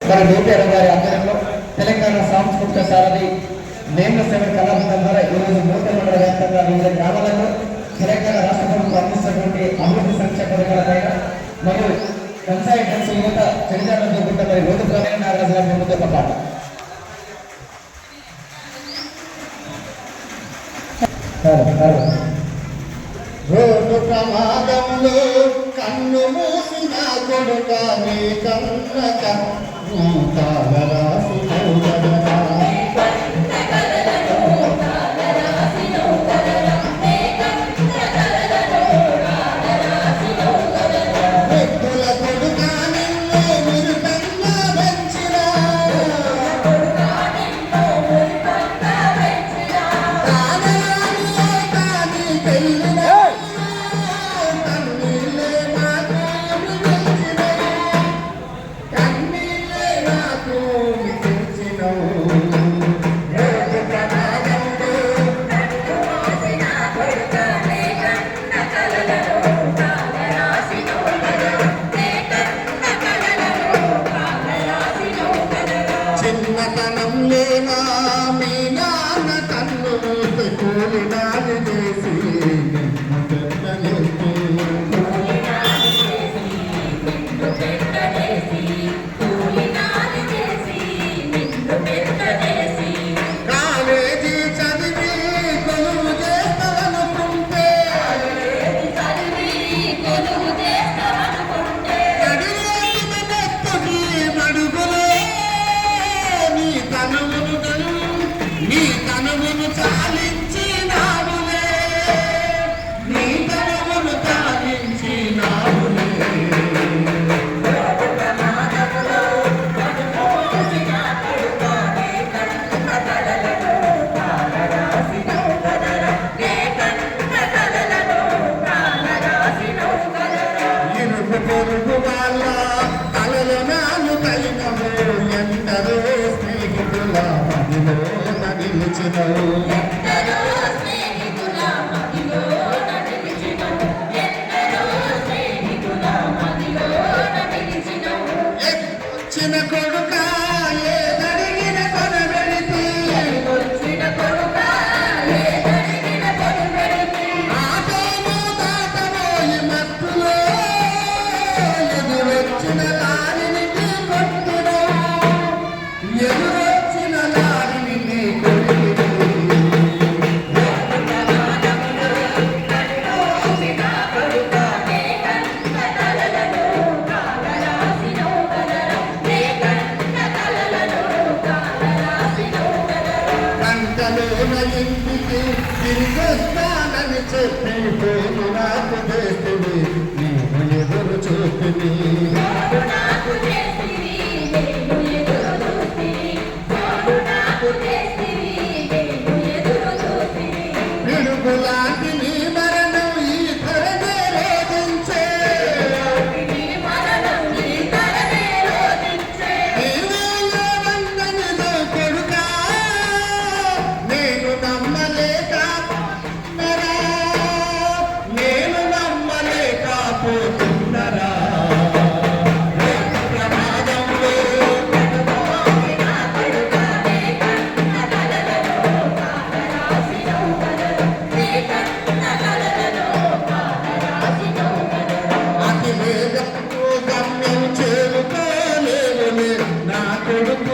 మరి డిపిఆర్ గారి ఆధ్వర్యంలో తెలంగాణ సాంస్కృతిక సారథి నేమ్ల సేవ కళాబృందం ద్వారా ఈరోజు నూతన మండల వ్యాప్తంగా వివిధ గ్రామాలలో తెలంగాణ రాష్ట్ర ప్రభుత్వం అందిస్తున్నటువంటి అభివృద్ధి సంక్షేమ పథకాలపైన మరియు వ్యవసాయ కలిసి యువత చరిత్రతో గుట్ట మరి రోడ్డు నాగరాజు గారి ముందు ఒక పాట. రోడ్డు ప్రమాదంలో కన్ను మూసిన కొడుక నీ కన్న కాలరాసి చిన్నతనం లేనా మీ నాన్న కన్ను కూలినాలు చేసి కాలేజీ చదివి కొలువు చేస్తావనుకుంటే నీ తనమును చాలించినావులే నీ తనమును చాలించినావులే ఇరుగు పొరుగు వాళ్ళ తలలో నాలు కలినము ఎందరో స్నేహితుల మదిలో నిలిచినవు చిన్న కొడుక ఏదడిగిన కొనబెడితే ఆటోను దాటబోయి మత్తులో ఎదురొచ్చిన లారిని కొట్టును ఎదురొచ్చిన లారిని గంటలోన ఇంటికి తిరిగొస్తానని చెప్పి పోను నాకు చేస్తుంది నేను ఎదురు చూస్తుంది పిడుగులాంటి నీ మరణం ఈ ధరనే రోధించే నీవేయవందనిలో కొడుకా నేను నమ్మలేకపోతున్నరా అతి వేగంతో గమ్యం చేరుకోలేవులే నా కొడుకు